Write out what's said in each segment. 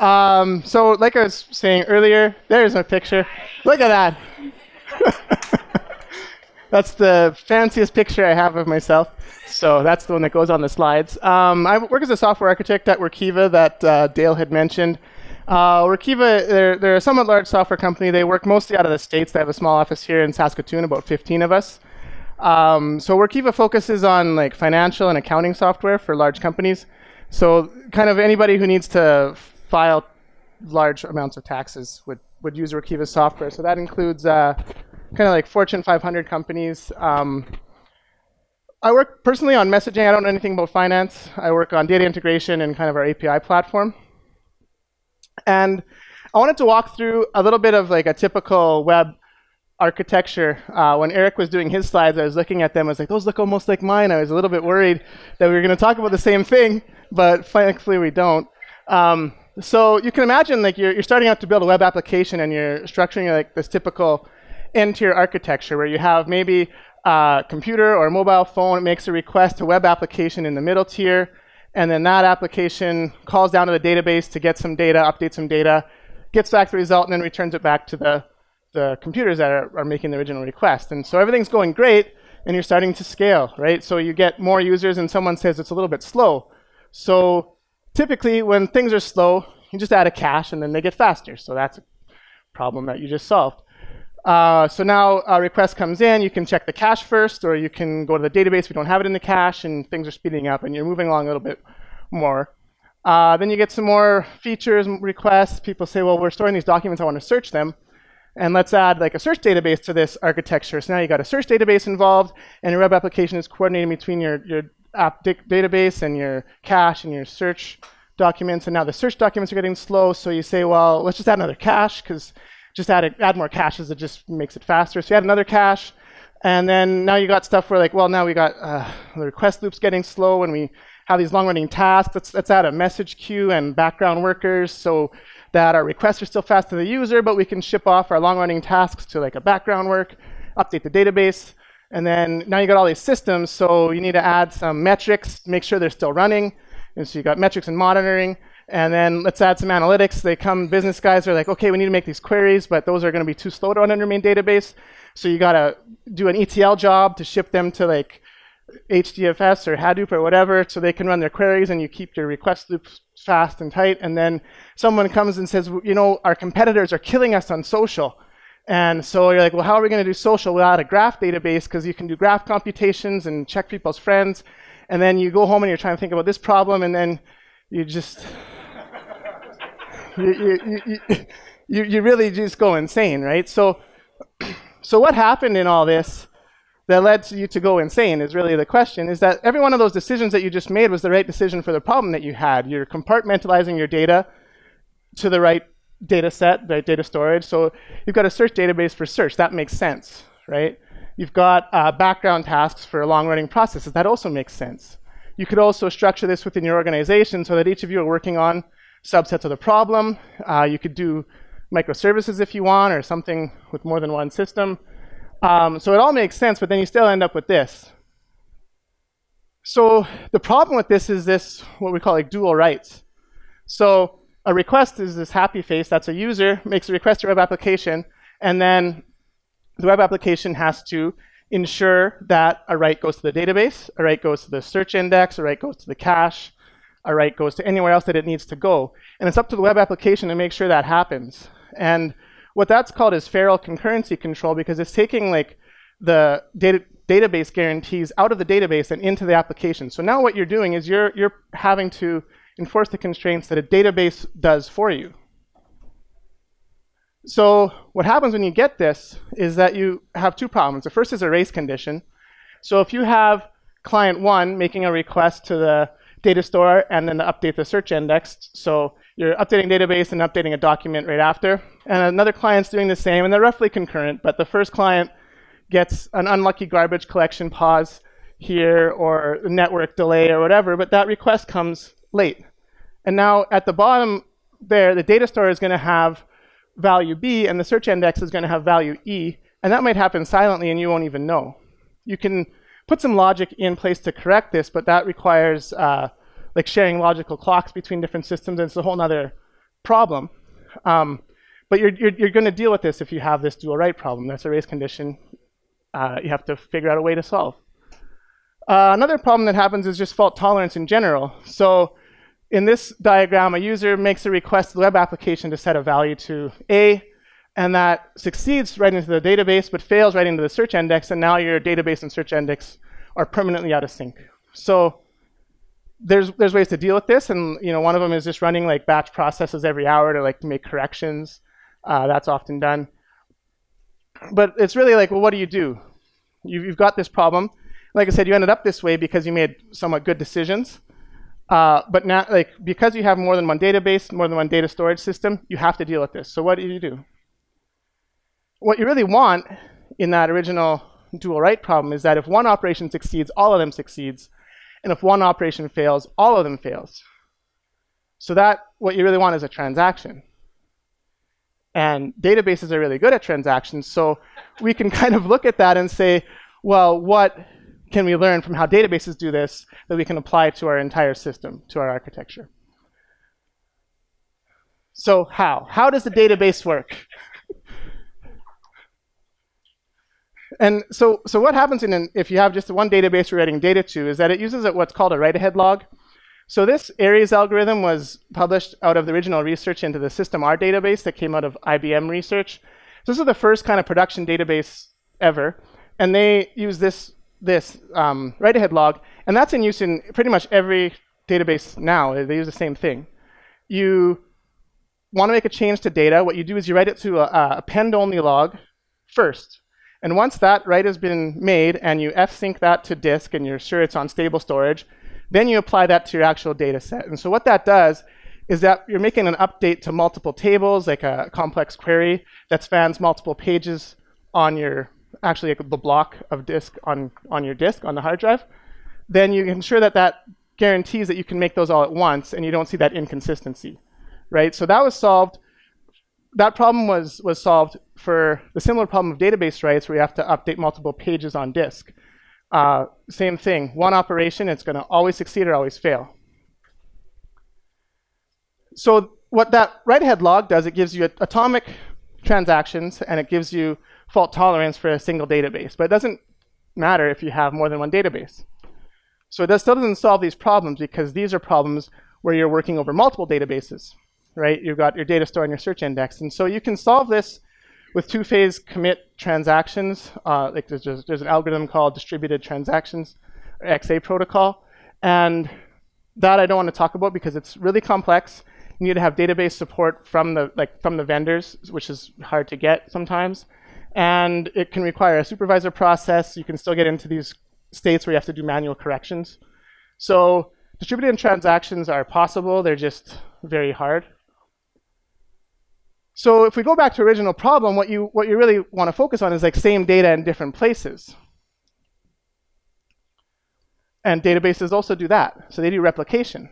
So like I was saying earlier, there's my picture. Look at that. That's the fanciest picture I have of myself. So that's the one that goes on the slides. I work as a software architect at Workiva that Dale had mentioned. Workiva, they're a somewhat large software company. They work mostly out of the States. They have a small office here in Saskatoon, about 15 of us. So Workiva focuses on like financial and accounting software for large companies. So kind of anybody who needs to file large amounts of taxes would use Workiva's software. So that includes kind of like Fortune 500 companies. I work personally on messaging. I don't know anything about finance. I work on data integration and kind of our API platform. And I wanted to walk through a little bit of like a typical web architecture. When Eric was doing his slides, I was looking at them. I was like, those look almost like mine. I was a little bit worried that we were going to talk about the same thing, but thankfully we don't. So you can imagine like you're starting out to build a web application and you're structuring like this typical end-tier architecture where you have maybe a computer or a mobile phone. It makes a request to web application in the middle tier, and then that application calls down to the database to get some data, update some data, gets back the result, and then returns it back to the computers that are making the original request. And so everything's going great, and you're starting to scale, right? So you get more users, and someone says it's a little bit slow. So typically, when things are slow, you just add a cache, and then they get faster. So that's a problem that you just solved. So now a request comes in, you can check the cache first, or you can go to the database. We don't have it in the cache, and things are speeding up, and you're moving along a little bit more. Then you get some more features, requests. People say, well, we're storing these documents, I want to search them. And let's add like a search database to this architecture. So now you got a search database involved, and your web application is coordinating between your app database and your cache and your search documents. And now the search documents are getting slow, so you say, well, let's just add another cache, because just add more caches, it just makes it faster. So you add another cache, and then now you got stuff where like, well, now we got the request loops getting slow, and we have these long-running tasks. Let's add a message queue and background workers so that our requests are still fast to the user, but we can ship off our long-running tasks to like a background work, update the database, and then now you got all these systems, so you need to add some metrics, make sure they're still running. And so you got metrics and monitoring. And then let's add some analytics. Business guys are like, okay, we need to make these queries, but those are going to be too slow to run on your main database. So you got to do an ETL job to ship them to like HDFS or Hadoop or whatever, so they can run their queries, and you keep your request loops fast and tight. And then someone comes and says, you know, our competitors are killing us on social. And so you're like, well, how are we going to do social without a graph database? Because you can do graph computations and check people's friends. And then you go home and you're trying to think about this problem, and then you just you really just go insane, right? So what happened in all this that led you to go insane is really the question, is that every one of those decisions that you just made was the right decision for the problem that you had. You're compartmentalizing your data to the right data set, right data storage. So you've got a search database for search. That makes sense, right? You've got background tasks for long-running processes. That also makes sense. You could also structure this within your organization so that each of you are working on subsets of the problem. You could do microservices if you want, or something with more than one system. So it all makes sense, but then you still end up with this. So the problem with this is this, what we call like dual rights. So a request is this happy face. That's a user, makes a request to a web application, and then the web application has to ensure that a write goes to the database, a write goes to the search index, a write goes to the cache, a write goes to anywhere else that it needs to go. And it's up to the web application to make sure that happens. And what that's called is feral concurrency control, because it's taking like the database guarantees out of the database and into the application. So now what you're doing is you're having to enforce the constraints that a database does for you. So what happens when you get this is that you have two problems. The first is a race condition. So if you have client 1 making a request to the data store and then to update the search index, so you're updating database and updating a document right after, and another client's doing the same, and they're roughly concurrent, but the first client gets an unlucky garbage collection pause here or network delay or whatever, but that request comes late. And now at the bottom there, the data store is going to have value B, and the search index is going to have value E, and that might happen silently and you won't even know. You can put some logic in place to correct this, but that requires like sharing logical clocks between different systems, and it's a whole other problem. But you're going to deal with this if you have this dual right problem. That's a race condition you have to figure out a way to solve. Another problem that happens is just fault tolerance in general. So in this diagram, a user makes a request to the web application to set a value to A, and that succeeds right into the database, but fails right into the search index, and now your database and search index are permanently out of sync. So there's ways to deal with this, and one of them is just running like batch processes every hour to like make corrections. That's often done. But it's really like, well, what do you do? You've got this problem. Like I said, you ended up this way because you made somewhat good decisions. But now, because you have more than one database, more than one data storage system, you have to deal with this. So what do? What you really want in that original dual right problem is that if one operation succeeds, all of them succeeds. And if one operation fails, all of them fails. So what you really want is a transaction. And databases are really good at transactions. So we can kind of look at that and say, well, what can we learn from how databases do this that we can apply to our entire system, to our architecture? So how? How does the database work? And so what happens if you have just one database you're writing data to is that it uses what's called a write-ahead log. So this Aries algorithm was published out of the original research into the System R database that came out of IBM research. So this is the first kind of production database ever. And they use this write-ahead log. And that's in use in pretty much every database now. They use the same thing. You want to make a change to data. What you do is you write it to a append-only log first. And once that write has been made and you fsync that to disk and you're sure it's on stable storage, then you apply that to your actual data set. And so what that does is that you're making an update to multiple tables, like a complex query that spans multiple pages on your, actually the block of disk on your disk, on the hard drive. Then you can ensure that guarantees that you can make those all at once and you don't see that inconsistency, right? So that was solved. That problem was solved for the similar problem of database writes where you have to update multiple pages on disk. Same thing, one operation, it's going to always succeed or always fail. So what that write-ahead log does, it gives you atomic transactions and it gives you fault tolerance for a single database. But it doesn't matter if you have more than one database. So it still doesn't solve these problems because these are problems where you're working over multiple databases, right? You've got your data store and your search index. And so you can solve this with two-phase commit transactions. Like there's an algorithm called distributed transactions, or XA protocol. And that I don't want to talk about because it's really complex. You need to have database support from the vendors, which is hard to get sometimes. And it can require a supervisor process. You can still get into these states where you have to do manual corrections. So distributed transactions are possible. They're just very hard. So if we go back to original problem, what you really want to focus on is like same data in different places. And databases also do that. So they do replication.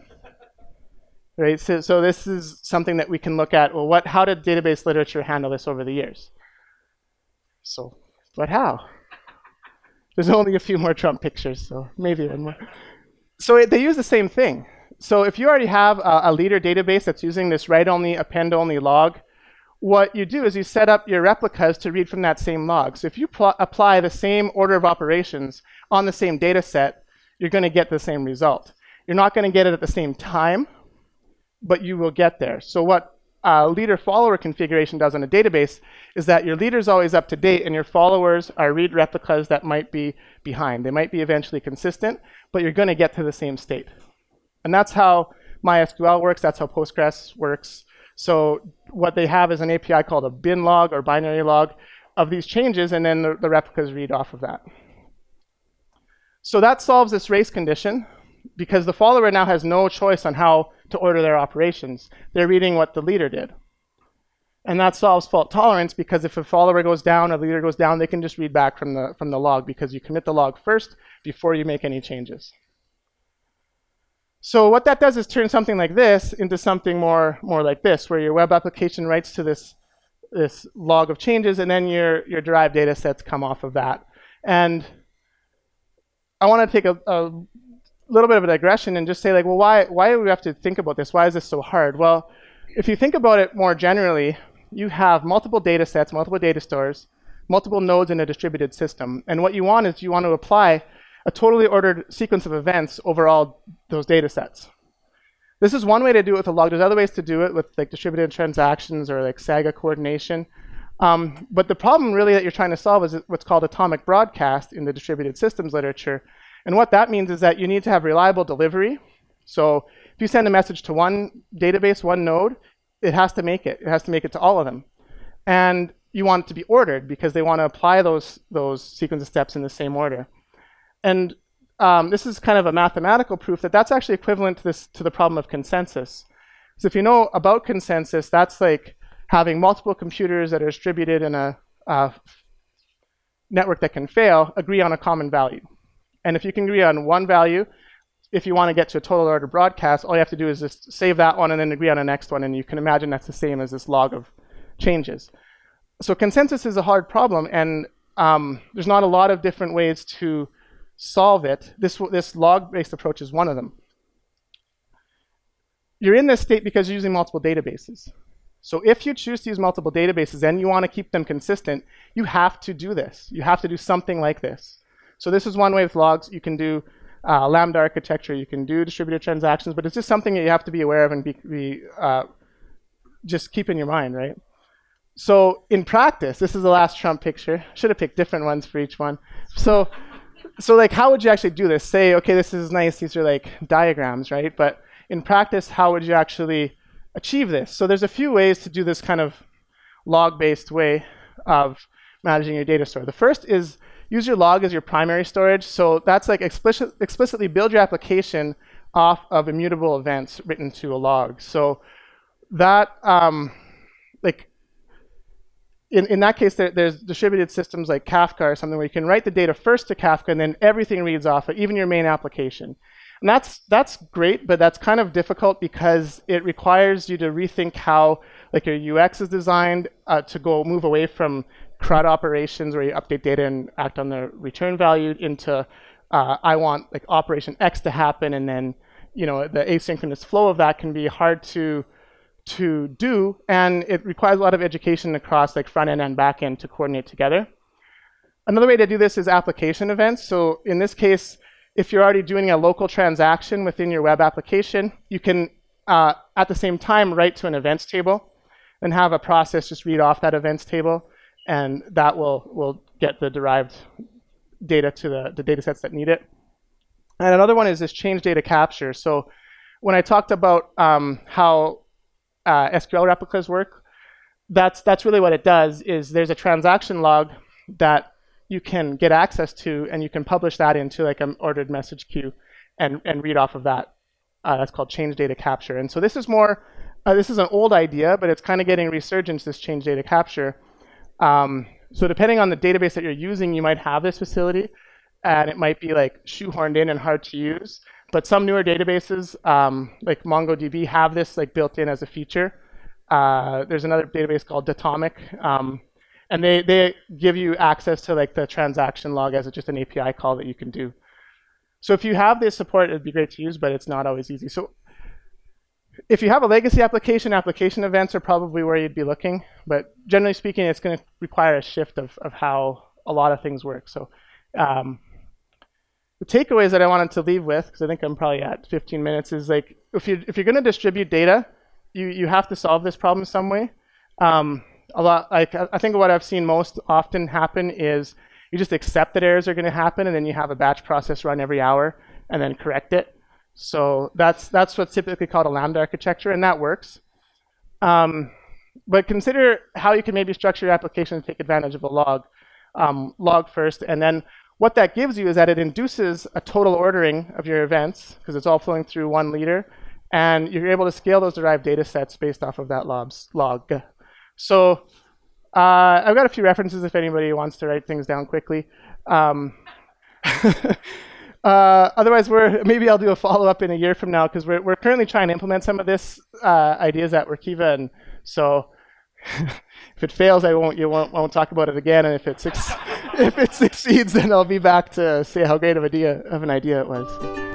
Right? So this is something that we can look at, well, how did database literature handle this over the years? So, but how? There's only a few more Trump pictures, so maybe one more. So they use the same thing. So if you already have a leader database that's using this write-only, append-only log, what you do is you set up your replicas to read from that same log. So if you apply the same order of operations on the same data set, you're going to get the same result. You're not going to get it at the same time, but you will get there. So what leader-follower configuration does on a database is that your leader is always up to date and your followers are read replicas that might be behind. They might be eventually consistent, but you're going to get to the same state. And that's how MySQL works. That's how Postgres works. So what they have is an API called a bin log or binary log of these changes, and then the replicas read off of that. So that solves this race condition because the follower now has no choice on how to order their operations. They're reading what the leader did. And that solves fault tolerance because if a follower goes down, a leader goes down, they can just read back from the log because you commit the log first before you make any changes. So what that does is turn something like this into something more like this, where your web application writes to this log of changes, and then your derived data sets come off of that. And I want to take a little bit of a digression and just say, like, well, why do we have to think about this? Why is this so hard? Well, if you think about it more generally, you have multiple data sets, multiple data stores, multiple nodes in a distributed system. And what you want is you want to apply a totally ordered sequence of events over all those data sets. This is one way to do it with a log. There's other ways to do it with like distributed transactions or like Saga coordination. But the problem really that you're trying to solve is what's called atomic broadcast in the distributed systems literature. And what that means is that you need to have reliable delivery. So if you send a message to one database, one node, it has to make it. It has to make it to all of them. And you want it to be ordered because they want to apply those sequence of steps in the same order. And this is kind of a mathematical proof that that's actually equivalent to the problem of consensus. So if you know about consensus, that's like having multiple computers that are distributed in a network that can fail agree on a common value. And if you can agree on one value, if you want to get to a total order broadcast, all you have to do is just save that one and then agree on the next one. And you can imagine that's the same as this log of changes. So consensus is a hard problem, and there's not a lot of different ways to solve it. This log-based approach is one of them. You're in this state because you're using multiple databases. So if you choose to use multiple databases and you want to keep them consistent, you have to do this. You have to do something like this. So this is one way with logs. You can do Lambda architecture. You can do distributed transactions, but it's just something that you have to be aware of and just keep in your mind, right? So in practice, this is the last Trump picture. Should have picked different ones for each one. So like, how would you actually do this? Say, okay, this is nice. These are like diagrams, right? But in practice, how would you actually achieve this? So there's a few ways to do this kind of log-based way of managing your data store. The first is use your log as your primary storage. So that's like explicitly build your application off of immutable events written to a log. So that, in that case, there's distributed systems like Kafka or something where you can write the data first to Kafka and then everything reads off it, even your main application. And that's great, but that's kind of difficult because it requires you to rethink how like your UX is designed to move away from CRUD operations where you update data and act on the return value into I want like operation X to happen, and then the asynchronous flow of that can be hard to do, and it requires a lot of education across like front end and back end to coordinate together. Another way to do this is application events. So in this case, if you're already doing a local transaction within your web application, you can at the same time write to an events table and have a process just read off that events table, and that will get the derived data to the data sets that need it. And another one is this change data capture. So when I talked about how SQL replicas work, that's really what it does. Is there's a transaction log that you can get access to, and you can publish that into like an ordered message queue and read off of that. That's called change data capture. And so this is more, this is an old idea, but it's kind of getting resurgence, this change data capture. So depending on the database that you're using, you might have this facility, and it might be like shoehorned in and hard to use. But some newer databases, like MongoDB, have this like built in as a feature. There's another database called Datomic, and they give you access to like the transaction log as just an API call that you can do. So if you have this support, it'd be great to use, but it's not always easy. So if you have a legacy application, application events are probably where you'd be looking. But generally speaking, it's going to require a shift of how a lot of things work. So the takeaways that I wanted to leave with, because I think I'm probably at 15 minutes, is like if you're going to distribute data, you have to solve this problem some way. I think what I've seen most often happen is you just accept that errors are going to happen, and then you have a batch process run every hour and then correct it. So that's what's typically called a Lambda architecture, and that works. But consider how you can maybe structure your application to take advantage of a log first, and then what that gives you is that it induces a total ordering of your events because it's all flowing through one leader, and you're able to scale those derived data sets based off of that log. So I've got a few references if anybody wants to write things down quickly. Otherwise, maybe I'll do a follow-up in a year from now, because we're currently trying to implement some of this ideas at Workiva, and so if it fails, I won't talk about it again, and if it succeeds, then I'll be back to say how great of an idea it was.